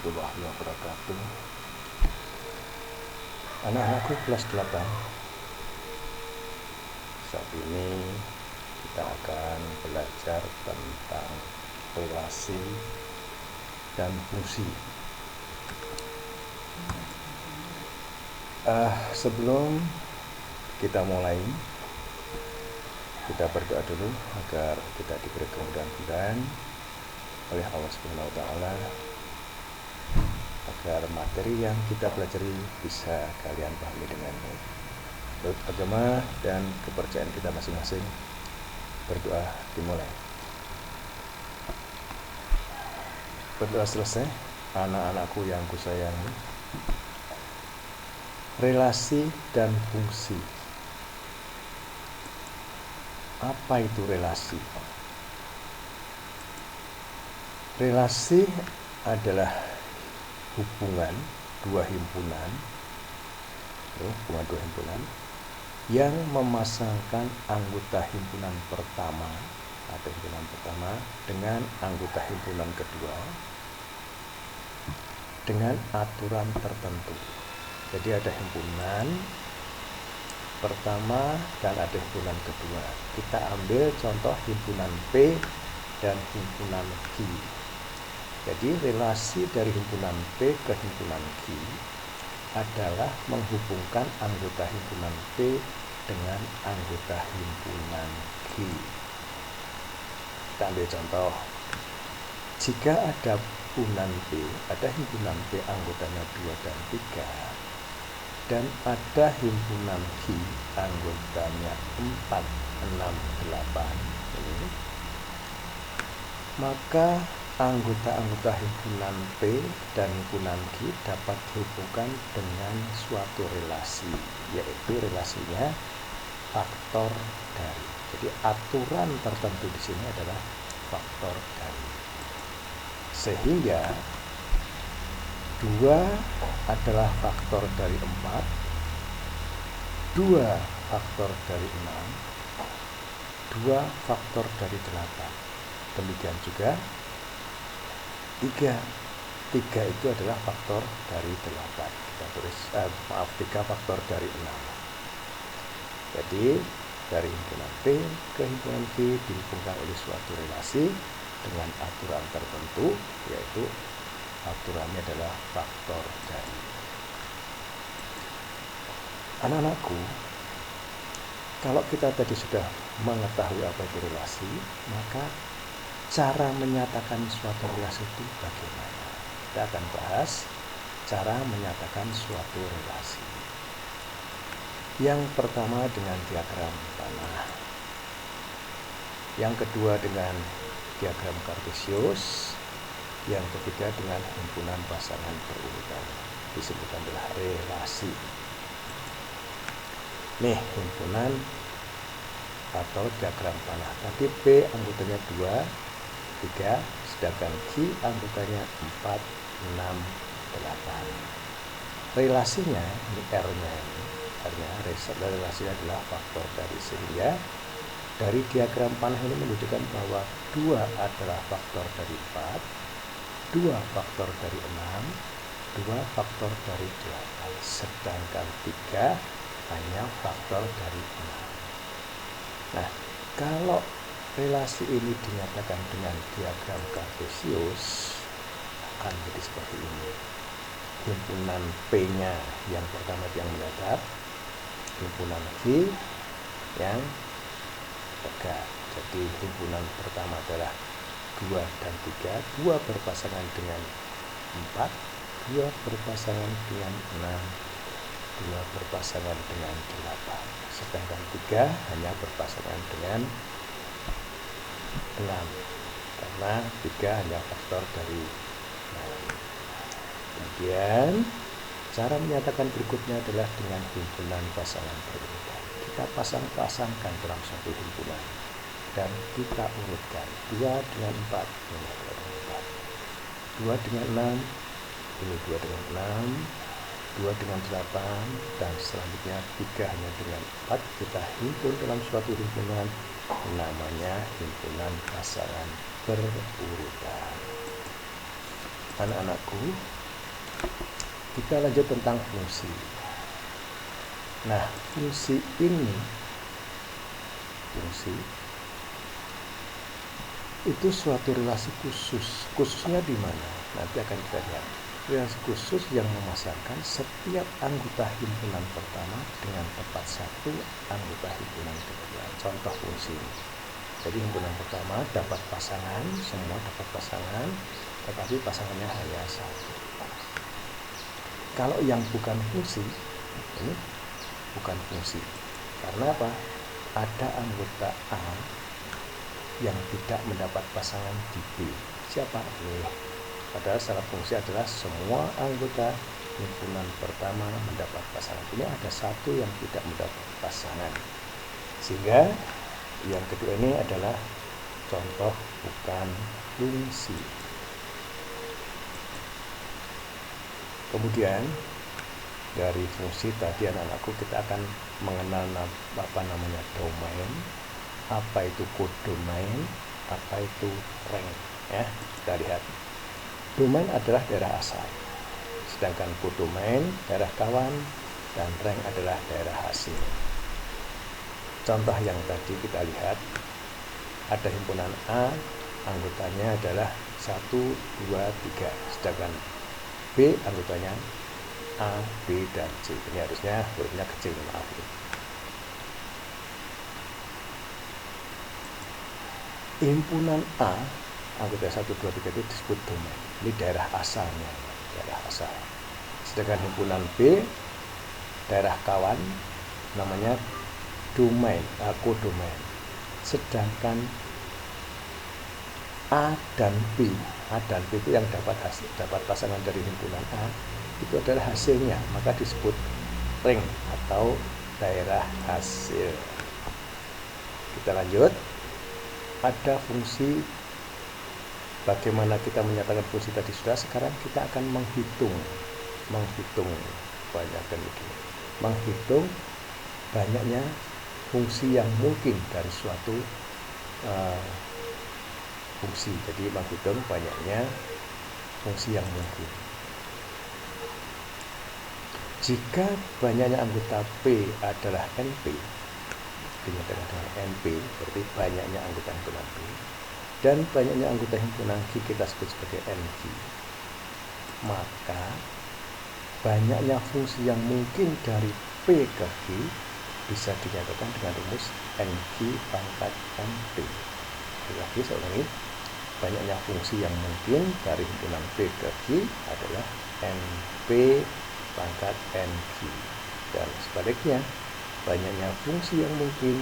warahmatullahi wabarakatuh. Anak-anakku kelas 8. Saat ini kita akan belajar tentang relasi dan fungsi. Sebelum kita mulai, kita berdoa dulu agar kita diberi kemudahan oleh Allah Subhanahu wa taala, agar materi yang kita pelajari bisa kalian pahami dengan baik. Menurut agama dan kepercayaan kita masing-masing, berdoa dimulai. Berdoa selesai, anak-anakku yang kusayangi, relasi dan fungsi. Apa itu relasi? Relasi adalah hubungan dua himpunan yang memasangkan anggota himpunan pertama atau himpunan pertama dengan anggota himpunan kedua dengan aturan tertentu. Jadi ada himpunan pertama dan ada himpunan kedua. Kita ambil contoh himpunan P dan himpunan Q. Jadi relasi dari himpunan P ke himpunan Q adalah menghubungkan anggota himpunan P dengan anggota himpunan Q. Kita ambil contoh. Jika ada himpunan P, ada himpunan P anggotanya 2 dan 3, dan ada himpunan Q anggotanya 4, 6, 8, maka anggota-anggota himpunan P dan himpunan Q dapat dihubungkan dengan suatu relasi, yaitu relasinya faktor dari. Jadi aturan tertentu di sini adalah faktor dari. Sehingga 2 adalah faktor dari 4, 2 faktor dari 6, 2 faktor dari 8. Demikian juga 3 itu adalah faktor dari 8. Kita tulis 3 faktor dari 6. Jadi dari himpunan P ke himpunan Q dihubungkan oleh suatu relasi dengan aturan tertentu, yaitu aturannya adalah faktor dari. Anak-anakku, kalau kita tadi sudah mengetahui apa itu relasi, maka cara menyatakan suatu relasi itu bagaimana? Kita akan bahas cara menyatakan suatu relasi. Yang pertama dengan diagram panah. Yang kedua dengan diagram kartesius. Yang ketiga dengan himpunan pasangan berurutan. Disebut adalah relasi. Nih himpunan atau diagram panah. Tadi P anggotanya 2, 3, sedangkan Q anggotanya 4, 6, 8. Relasinya, ini R-nya relasinya adalah faktor dari. Sehingga dari diagram panah ini menunjukkan bahwa 2 adalah faktor dari 4, 2 faktor dari 6, 2 faktor dari 8, sedangkan 3 hanya faktor dari 6. Nah, kalau relasi ini dinyatakan dengan diagram kartesius akan jadi seperti ini. Himpunan P-nya yang pertama yang mendatar, himpunan Q yang tegak. Jadi himpunan pertama adalah 2 dan 3, 2 berpasangan dengan 4, 2 berpasangan dengan 6, 2 berpasangan dengan 8. Sedangkan 3 hanya berpasangan dengan 6, karena 3 hanya faktor dari 6. Kemudian cara menyatakan berikutnya adalah dengan himpunan pasangan berurutan. Kita pasang-pasangkan dalam satu himpunan dan kita urutkan 2 dengan 4, ini adalah 4, 2 dengan 6, ini 2 dengan 6, 2 dengan 8, dan selanjutnya 3 hanya dengan 4. Kita himpun dalam suatu himpunan, namanya himpunan pasangan berurutan. anak-anakku, kita lanjut tentang fungsi. Nah, fungsi itu suatu relasi khusus. Khususnya di mana? Nanti akan kita lihat. Relasi khusus yang memasangkan setiap anggota himpunan pertama dengan tepat satu anggota himpunan kedua. Contoh fungsi. Jadi himpunan pertama dapat pasangan, semua dapat pasangan, tetapi pasangannya hanya satu. Kalau yang bukan fungsi, ini bukan fungsi. Karena apa? Ada anggota A yang tidak mendapat pasangan di B. Siapa? B. Padahal syarat fungsi adalah semua anggota himpunan pertama mendapat pasangan. Ini ada satu yang tidak mendapat pasangan. Sehingga yang kedua ini adalah contoh bukan fungsi. Kemudian dari fungsi tadi anak-anakku kita akan mengenal apa namanya domain, apa itu kodomain, apa itu rank, ya. Kita lihat. Domain adalah daerah asal, sedangkan kodomain daerah kawan, dan rank adalah daerah hasil. Contoh yang tadi kita lihat, ada himpunan A, anggotanya adalah 1, 2, 3, sedangkan B anggotanya A, B, dan C. Ini harusnya hurufnya kecil, maaf. Himpunan A, anggota 1, 2, 3 itu disebut domain. Ini daerah asalnya, daerah asal. Sedangkan himpunan B, daerah kawan, namanya domain, kodomain. Sedangkan A dan B itu yang dapat pasangan dari himpunan A, itu adalah hasilnya, maka disebut rank atau daerah hasil. Kita lanjut. Ada fungsi, bagaimana kita menyatakan fungsi tadi sudah. Sekarang kita akan menghitung menghitung banyaknya fungsi yang mungkin dari suatu fungsi. Jadi menghitung banyaknya fungsi yang mungkin. Jika banyaknya anggota P adalah NP, dinyatakan dengan NP, berarti banyaknya anggota himpunan P, dan banyaknya anggota himpunan Q kita sebut sebagai NQ, maka banyaknya fungsi yang mungkin dari P ke Q bisa dinyatakan dengan rumus NQ pangkat NP. Lagi saya ulangi, banyaknya fungsi yang mungkin dari himpunan P ke Q adalah NP pangkat NQ, dan sebaliknya banyaknya fungsi yang mungkin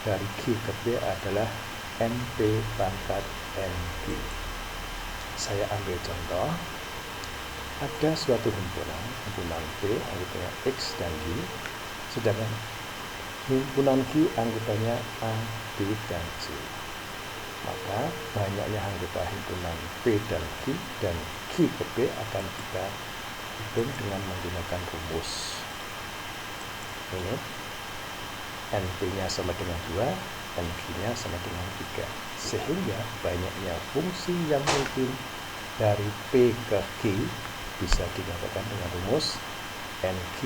dari Q ke P adalah NP pangkat NQ. Saya ambil contoh, ada suatu himpunan P anggotanya X dan Y, sedangkan himpunan Q anggotanya A, B, dan C. Maka banyaknya anggota himpunan P dan Q ke P akan kita hitung dengan menggunakan rumus ini. NP-nya sama dengan 2, NQ-nya sama dengan 3. Sehingga banyaknya fungsi yang mungkin dari P ke Q bisa dinyatakan dengan rumus NQ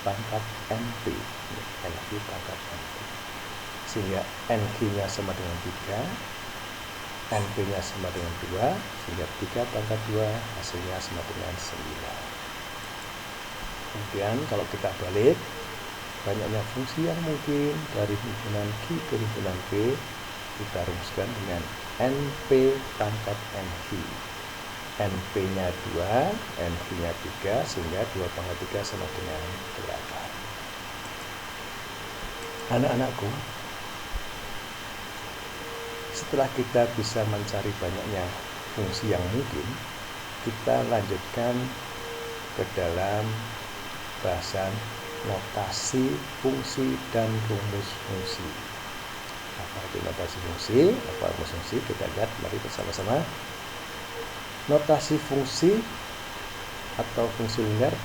pangkat NP. NQ pangkat NP. Sehingga NQ-nya sama dengan 3, NP-nya sama dengan 2, sehingga 3 pangkat 2 hasilnya sama dengan 9. Kemudian kalau kita balik, banyaknya fungsi yang mungkin dari himpunan Q ke himpunan P kita rumuskan dengan NP pangkat NQ. NP-nya 2, NQ-nya 3, sehingga 2 pangkat 3 sama dengan 8. Anak-anakku, setelah kita bisa mencari banyaknya fungsi yang mungkin, kita lanjutkan ke dalam bahasan notasi fungsi dan rumus fungsi. Apa itu notasi fungsi? Apa rumus fungsi? Kita lihat, mari bersama-sama. Notasi fungsi atau fungsi linear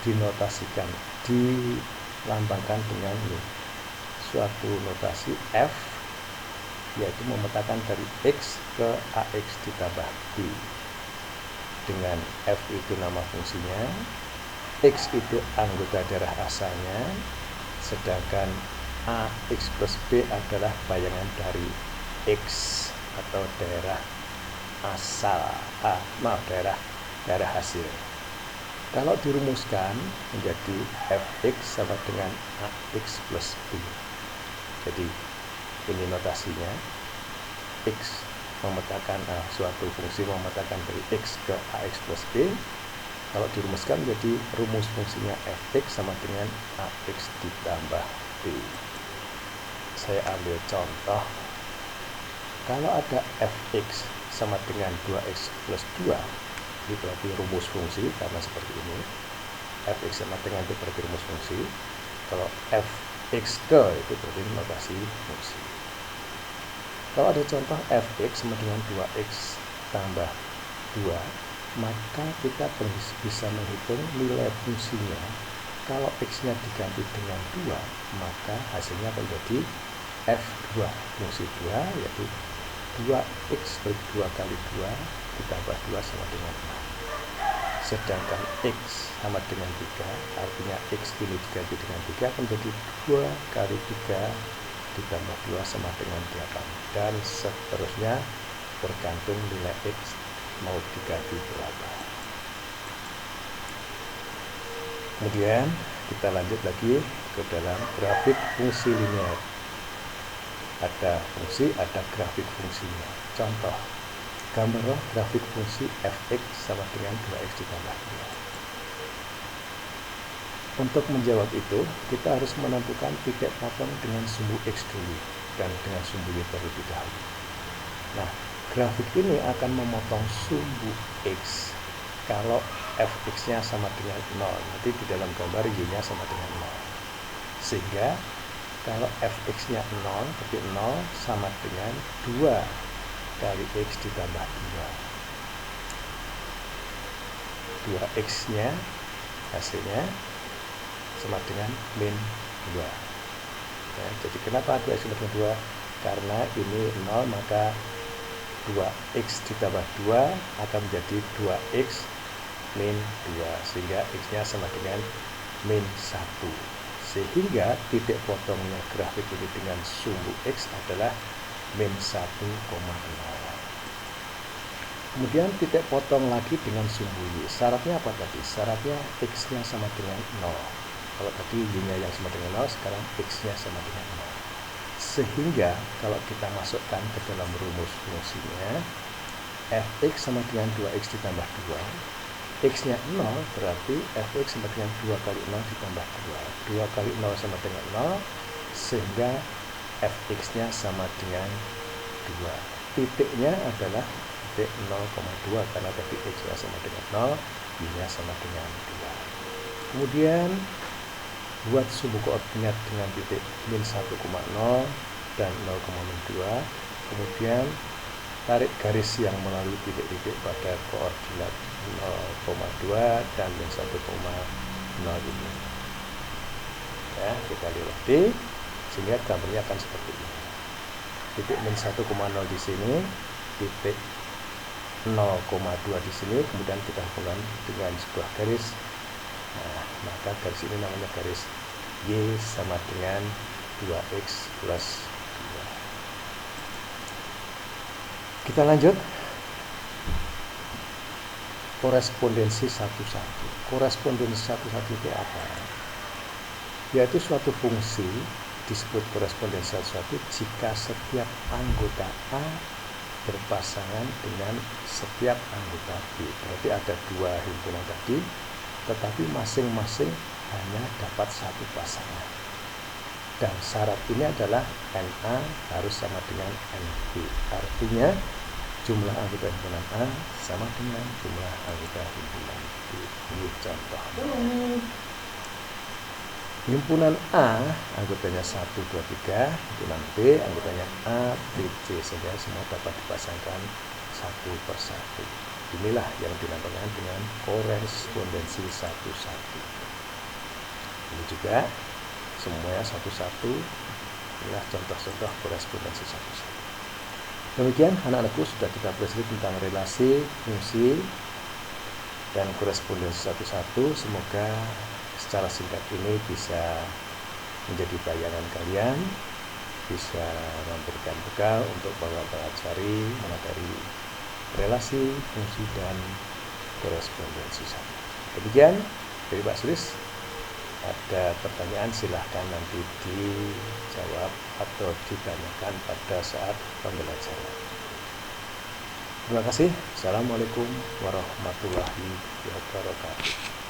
dinotasikan, dilambangkan dengan suatu notasi F, yaitu memetakan dari X ke AX ditambah B. dengan F itu nama fungsinya, X itu anggota daerah asalnya, sedangkan AX plus B adalah bayangan dari X atau daerah asal, daerah hasil. Kalau dirumuskan menjadi Fx sama dengan AX plus B. Jadi ini notasinya, X memetakan suatu fungsi memetakan dari X ke AX plus B. Kalau dirumuskan menjadi rumus fungsinya Fx sama dengan AX ditambah B. Saya ambil contoh. Kalau ada Fx sama dengan 2x plus 2, itu berarti rumus fungsi, karena seperti ini. Fx sama dengan itu berarti rumus fungsi. Kalau Fx ke itu berarti notasi fungsi. Kalau ada contoh Fx sama dengan 2x tambah 2, maka kita bisa menghitung nilai fungsinya. Kalau x-nya diganti dengan 2, maka hasilnya menjadi F2, fungsi 2, yaitu 2x per 2 kali 2 ditambah 2 sama dengan 6. Sedangkan x sama dengan 3, artinya x ini diganti dengan 3 akan menjadi 2 kali 3 ditambah 2 sama dengan 8. Dan seterusnya tergantung nilai x mau diganti berapa. Kemudian kita lanjut lagi ke dalam grafik fungsi linear. Ada fungsi, ada grafik fungsinya. Contoh, gambarlah grafik fungsi Fx sama dengan 2x ditambah 2. Untuk menjawab itu, kita harus menentukan titik potong dengan sumbu x dulu dan dengan sumbu y terlebih dahulu. Nah, grafik ini akan memotong sumbu x kalau Fx-nya sama dengan 0. Nanti di dalam gambar y-nya sama dengan 0. Sehingga kalau Fx-nya 0, berarti 0 sama dengan 2 kali x ditambah 2. 2x-nya hasilnya sama dengan min 2. Ya, jadi kenapa 2x sama dengan 2? Karena ini 0, maka 2x ditambah 2 akan menjadi 2x min 2. Sehingga x-nya sama dengan min 1. Sehingga titik potongnya grafik ini dengan sumbu x adalah min 1,0. Kemudian titik potong lagi dengan sumbu y. Syaratnya apa tadi? Syaratnya x-nya sama dengan 0. Kalau tadi y-nya yang sama dengan 0, sekarang x-nya sama dengan 0. Sehingga kalau kita masukkan ke dalam rumus fungsinya, fx sama dengan 2x ditambah 2. X-nya 0 berarti Fx sama dengan 2 kali 0 ditambah 2. 2 kali 0 sama dengan 0, sehingga Fx-nya sama dengan 2. Titiknya adalah titik 0,2 karena tadi X-nya sama dengan 0, Y-nya sama dengan 2. Kemudian buat sumbu koordinat dengan titik min 1,0 dan 0,2. Kemudian tarik garis yang melalui titik-titik pada koordinat 0,2 dan min 1,0 ini. Ya, kita lewati sehingga gambarnya akan seperti ini. Titik min 1,0 di sini, titik 0,2 di sini, kemudian kita hubungkan dengan sebuah garis. Nah, maka garis ini namanya garis Y sama dengan 2x plus 2. Kita lanjut. Korespondensi satu-satu. Korespondensi satu-satu itu apa? Yaitu suatu fungsi disebut korespondensi satu-satu jika setiap anggota A berpasangan dengan setiap anggota B. Berarti ada dua himpunan tadi, tetapi masing-masing hanya dapat satu pasangan. Dan syarat ini adalah NA harus sama dengan NB. Artinya jumlah anggota himpunan A sama dengan jumlah anggota himpunan B. Ini contoh. Himpunan A anggotanya 1, 2, 3, himpunan B anggotanya A, B, C, sehingga semua dapat dipasangkan satu persatu. Inilah yang dinamakan dengan korespondensi satu-satu. Ini juga semuanya satu-satu. Inilah contoh-contoh korespondensi satu-satu. Demikian anak-anakku, sudah kita pelajari tentang relasi, fungsi, dan korespondensi satu-satu. Semoga secara singkat ini bisa menjadi bayangan kalian, bisa memberikan bekal untuk bahwa pelajari materi relasi, fungsi, dan korespondensi sama. Demikian dari Pak Sulis. Ada pertanyaan silahkan nanti dijawab atau ditanyakan pada saat pembelajaran. Terima kasih. Assalamualaikum warahmatullahi wabarakatuh.